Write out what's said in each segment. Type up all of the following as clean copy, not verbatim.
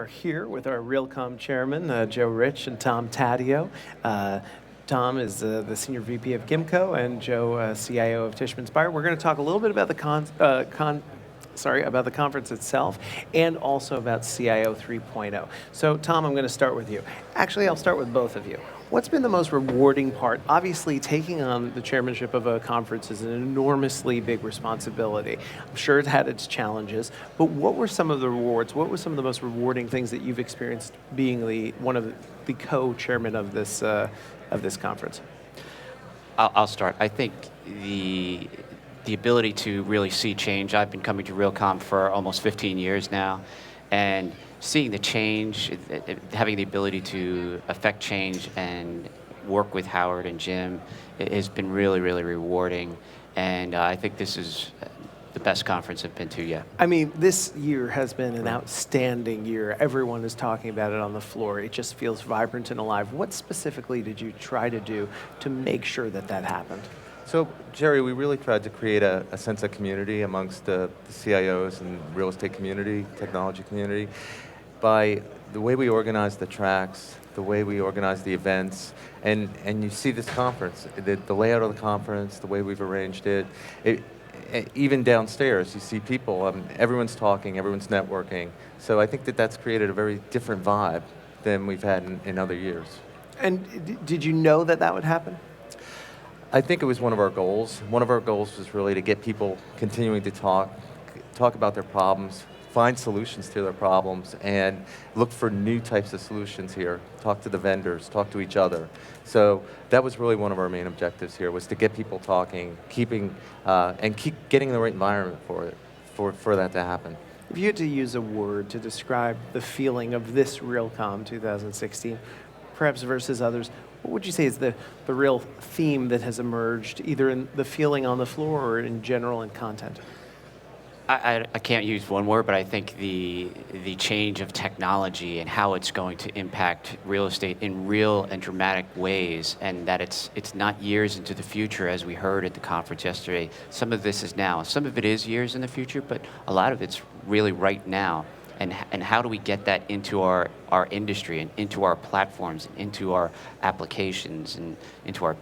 Are here with our Realcom chairman, Joe Rich and Tom Taddeo. Tom is the senior VP of Kimco, and Joe, CIO of Tishman Speyer. We're going to talk a little bit about about the conference itself, and also about CIO 3.0. So, Tom, I'm going to start with you. Actually, I'll start with both of you. What's been the most rewarding part? Obviously, taking on the chairmanship of a conference is an enormously big responsibility. I'm sure it's had its challenges, but what were some of the rewards? What were some of the most rewarding things that you've experienced being one of the co-chairmen of this conference? I'll start. I think the ability to really see change. I've been coming to Realcom for almost 15 years now, and seeing the change, having the ability to affect change and work with Howard and Jim, it has been really, really rewarding. And I think this is the best conference I've been to yet. I mean, this year has been an outstanding year. Everyone is talking about it on the floor. It just feels vibrant and alive. What specifically did you try to do to make sure that that happened? So, Jerry, we really tried to create a sense of community amongst the CIOs and real estate community, technology community, by the way we organize the tracks, the way we organize the events, and you see this conference, the layout of the conference, the way we've arranged it, even downstairs, you see people, everyone's talking, everyone's networking, so I think that's created a very different vibe than we've had in other years. And did you know that would happen? I think it was one of our goals. One of our goals was really to get people continuing to talk about their problems, find solutions to their problems, and look for new types of solutions here. Talk to the vendors, talk to each other. So that was really one of our main objectives here, was to get people talking, keep getting the right environment for that to happen. If you had to use a word to describe the feeling of this Realcom 2016, perhaps versus others, what would you say is the real theme that has emerged, either in the feeling on the floor or in general in content? I can't use one word, but I think the change of technology and how it's going to impact real estate in real and dramatic ways, and that it's not years into the future, as we heard at the conference yesterday. Some of this is now. Some of it is years in the future, but a lot of it's really right now. And how do we get that into our industry and into our platforms, and into our applications, and into our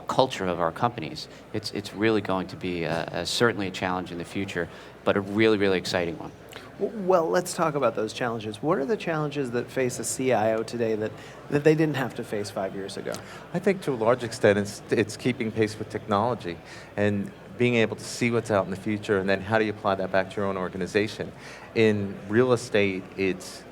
culture of our companies? It's really going to be certainly a challenge in the future, but a really, really exciting one. Well, let's talk about those challenges. What are the challenges that face a CIO today that they didn't have to face 5 years ago? I think to a large extent it's keeping pace with technology and being able to see what's out in the future, and then how do you apply that back to your own organization. In real estate, it's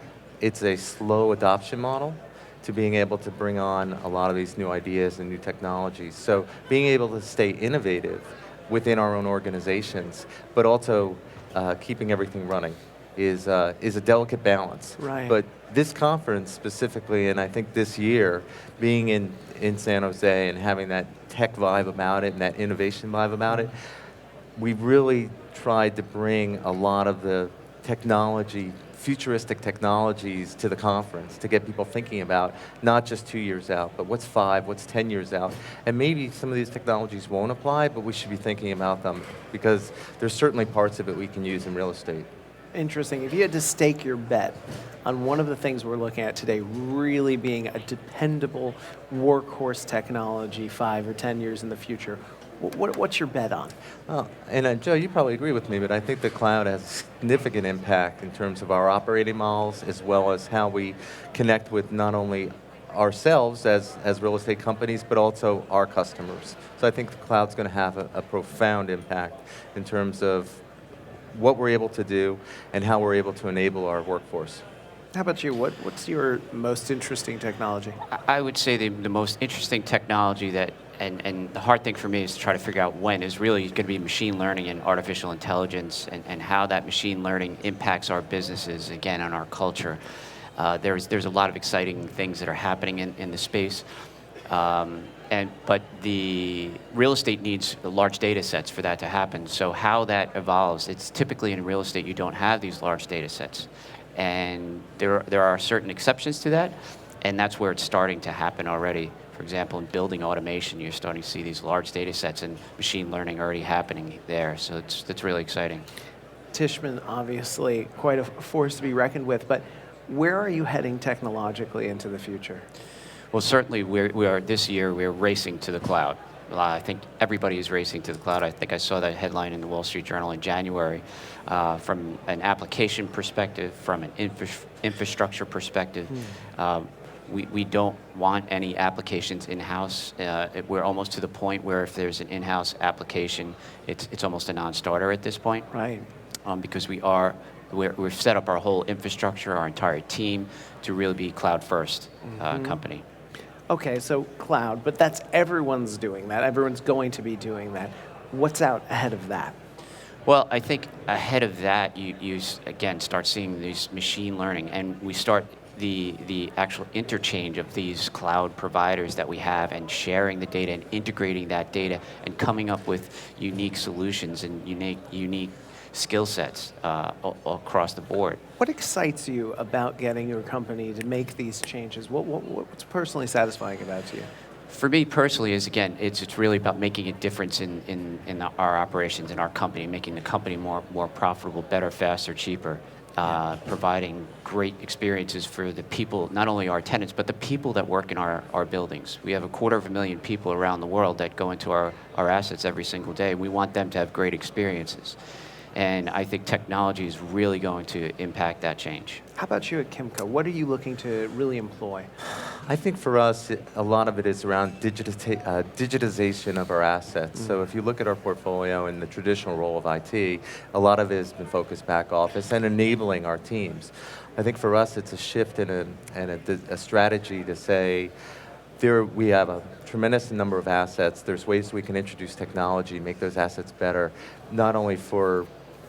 a slow adoption model to being able to bring on a lot of these new ideas and new technologies. So being able to stay innovative within our own organizations, but also keeping everything running is a delicate balance. Right. But this conference specifically, and I think this year, being in San Jose and having that tech vibe about it and that innovation vibe about it, we really tried to bring a lot of the technology, futuristic technologies to the conference to get people thinking about not just 2 years out, but what's 5, what's 10 years out. And maybe some of these technologies won't apply, but we should be thinking about them because there's certainly parts of it we can use in real estate. Interesting. If you had to stake your bet on one of the things we're looking at today really being a dependable workhorse technology 5 or 10 years in the future, what's your bet on? And Joe, you probably agree with me, but I think the cloud has significant impact in terms of our operating models, as well as how we connect with not only ourselves as real estate companies, but also our customers. So I think the cloud's going to have a profound impact in terms of what we're able to do and how we're able to enable our workforce. How about you? What's your most interesting technology? I would say the most interesting technology that, and the hard thing for me is to try to figure out when, is really going to be machine learning and artificial intelligence, and how that machine learning impacts our businesses, again, and our culture. There's a lot of exciting things that are happening in the space. But the real estate needs large data sets for that to happen. So how that evolves, it's typically in real estate you don't have these large data sets. And there are certain exceptions to that, and that's where it's starting to happen already. For example, in building automation, you're starting to see these large data sets and machine learning already happening there. So that's really exciting. Tishman, obviously quite a force to be reckoned with, but Where are you heading technologically into the future? Well, certainly we are this year. We're racing to the cloud. I think everybody is racing to the cloud. I think I saw that headline in the Wall Street Journal in January. From an application perspective, from an infrastructure perspective, we don't want any applications in-house. We're almost to the point where if there's an in-house application, it's almost a non-starter at this point. Right. Because we've set up our whole infrastructure, our entire team, to really be cloud-first company. Okay, so cloud, but that's everyone's doing that. Everyone's going to be doing that. What's out ahead of that? Well, I think ahead of that, you again start seeing these machine learning, and we start the actual interchange of these cloud providers that we have, and sharing the data and integrating that data and coming up with unique solutions and unique skill sets across the board. What excites you about getting your company to make these changes? What's personally satisfying about you? For me personally, it's really about making a difference in our operations, in our company, making the company more profitable, better, faster, cheaper, providing great experiences for the people, not only our tenants, but the people that work in our buildings. We have 250,000 people around the world that go into our assets every single day. We want them to have great experiences. And I think technology is really going to impact that change. How about you at Kimco? What are you looking to really employ? I think for us, a lot of it is around digitization of our assets. So if you look at our portfolio and the traditional role of IT, a lot of it has been focused back office and enabling our teams. I think for us, it's a shift in a strategy to say, we have a tremendous number of assets. There's ways we can introduce technology, make those assets better, not only for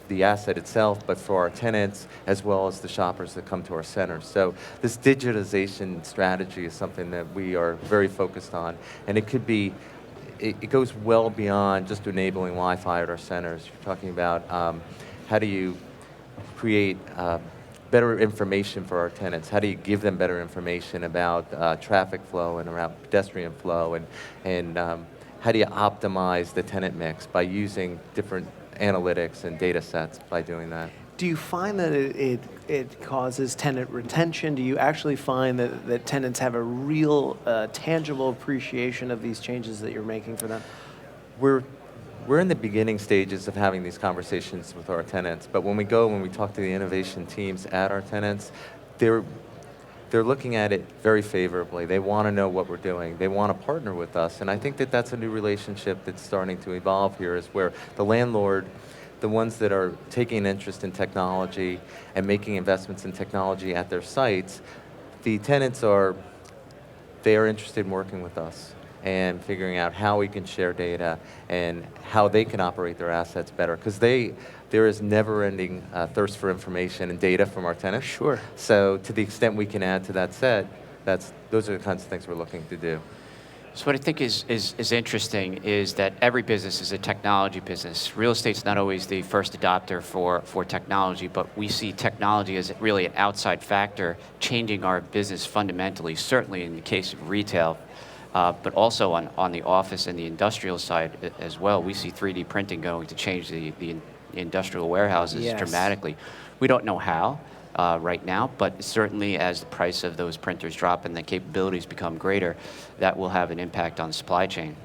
the asset itself, but for our tenants, as well as the shoppers that come to our centers. So this digitization strategy is something that we are very focused on, and it goes well beyond just enabling Wi-Fi at our centers. You're talking about how do you create better information for our tenants? How do you give them better information about traffic flow and around pedestrian flow? And how do you optimize the tenant mix by using different analytics and data sets by doing that? Do you find that it causes tenant retention? Do you actually find that tenants have a real tangible appreciation of these changes that you're making for them? We're in the beginning stages of having these conversations with our tenants, but when we talk to the innovation teams at our tenants, they're looking at it very favorably. They want to know what we're doing. They want to partner with us, and I think that that's a new relationship that's starting to evolve here, is where the landlord, the ones that are taking an interest in technology and making investments in technology at their sites, the tenants are interested in working with us and figuring out how we can share data and how they can operate their assets better. Because there is never-ending thirst for information and data from our tenants. Sure. So to the extent we can add to that set, those are the kinds of things we're looking to do. So what I think is interesting is that every business is a technology business. Real estate's not always the first adopter for technology, but we see technology as really an outside factor changing our business fundamentally, certainly in the case of retail. But also on the office and the industrial side as well. We see 3D printing going to change the industrial warehouses dramatically. We don't know how right now, but certainly as the price of those printers drop and the capabilities become greater, that will have an impact on supply chain.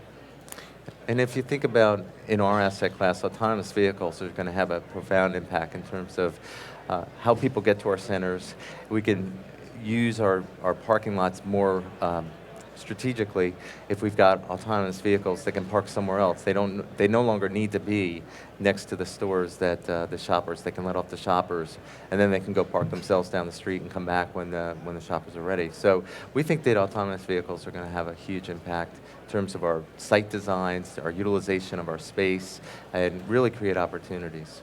And if you think about in our asset class, autonomous vehicles are going to have a profound impact in terms of how people get to our centers. We can use our parking lots more strategically. If we've got autonomous vehicles, they can park somewhere else. They no longer need to be next to the stores that the shoppers. They can let off the shoppers, and then they can go park themselves down the street and come back when the shoppers are ready. So we think that autonomous vehicles are going to have a huge impact in terms of our site designs, our utilization of our space, and really create opportunities.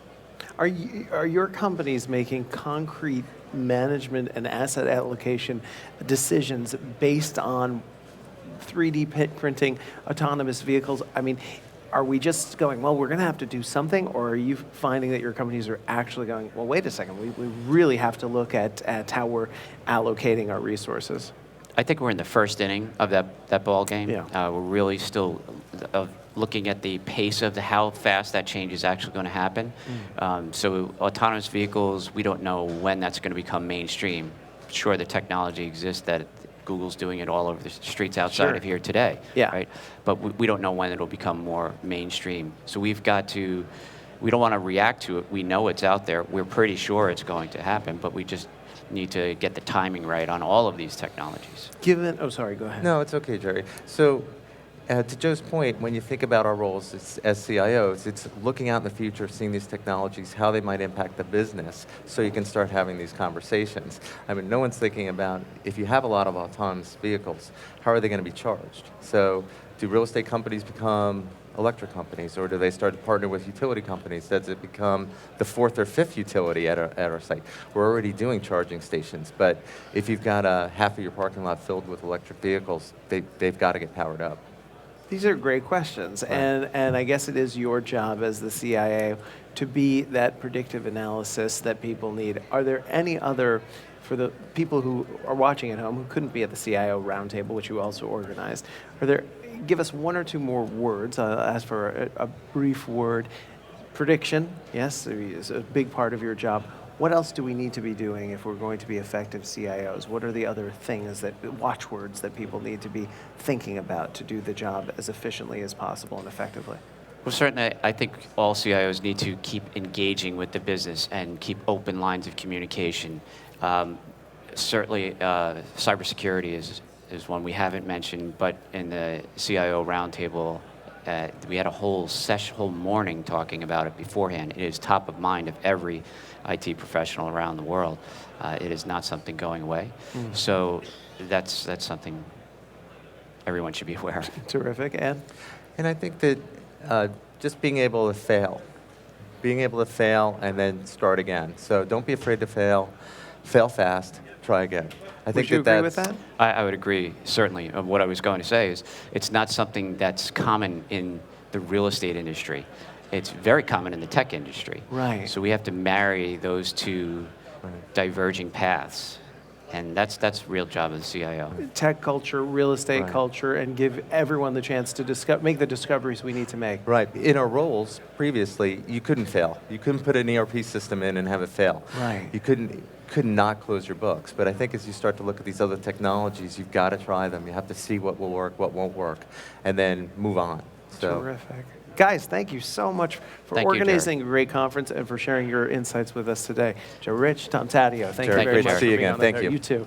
Are your companies making concrete management and asset allocation decisions based on 3D printing, autonomous vehicles? I mean, are we just going, well, we're going to have to do something, or are you finding that your companies are actually going, well, wait a second, we really have to look at how we're allocating our resources? I think we're in the first inning of that ball game. Yeah. We're really still looking at the pace of how fast that change is actually going to happen. So autonomous vehicles, we don't know when that's going to become mainstream. sure the technology exists that Google's doing it all over the streets outside Sure. of here today, Yeah. right? But we don't know when it'll become more mainstream. So we don't want to react to it. We know it's out there. We're pretty sure it's going to happen, but we just need to get the timing right on all of these technologies. Oh, sorry, go ahead. No, it's okay, Jerry. So, to Joe's point, when you think about our roles as CIOs, it's looking out in the future, seeing these technologies, how they might impact the business, so you can start having these conversations. I mean, no one's thinking about, if you have a lot of autonomous vehicles, how are they going to be charged? So, do real estate companies become electric companies, or do they start to partner with utility companies? Does it become the fourth or fifth utility at our site? We're already doing charging stations, but if you've got half of your parking lot filled with electric vehicles, they've got to get powered up. These are great questions, Right. and I guess it is your job as the CIO to be that predictive analysis that people need. Are there any other, for the people who are watching at home who couldn't be at the CIO roundtable, which you also organized, give us one or two more words. I'll ask for a brief word. Prediction, yes, is a big part of your job. What else do we need to be doing if we're going to be effective CIOs? What are the other things watchwords that people need to be thinking about to do the job as efficiently as possible and effectively? Well, certainly, I think all CIOs need to keep engaging with the business and keep open lines of communication. Certainly, cybersecurity is one we haven't mentioned, but in the CIO roundtable, we had a whole morning talking about it beforehand. It is top of mind of every IT professional around the world. It is not something going away. So that's something everyone should be aware of. Terrific. Ed? And I think that just being able to fail and then start again. So don't be afraid to fail fast, try again. I think Would you agree with that? I would agree, certainly. What I was going to say is it's not something that's common in the real estate industry. It's very common in the tech industry. Right. So we have to marry those two diverging paths. And that's real job of the CIO. Tech culture, real estate Right. culture, and give everyone the chance to make the discoveries we need to make. Right. In our roles previously, you couldn't fail. You couldn't put an ERP system in and have it fail. Right. You could not close your books. But I think as you start to look at these other technologies, you've got to try them. You have to see what will work, what won't work, and then move on. So. Terrific. Guys, thank you so much for Thank you, organizing a great conference and for sharing your insights with us today. Joe Rich, Tom Taddeo, thank Jerry, you very great to much see for you being again. on Thank there. you. You too.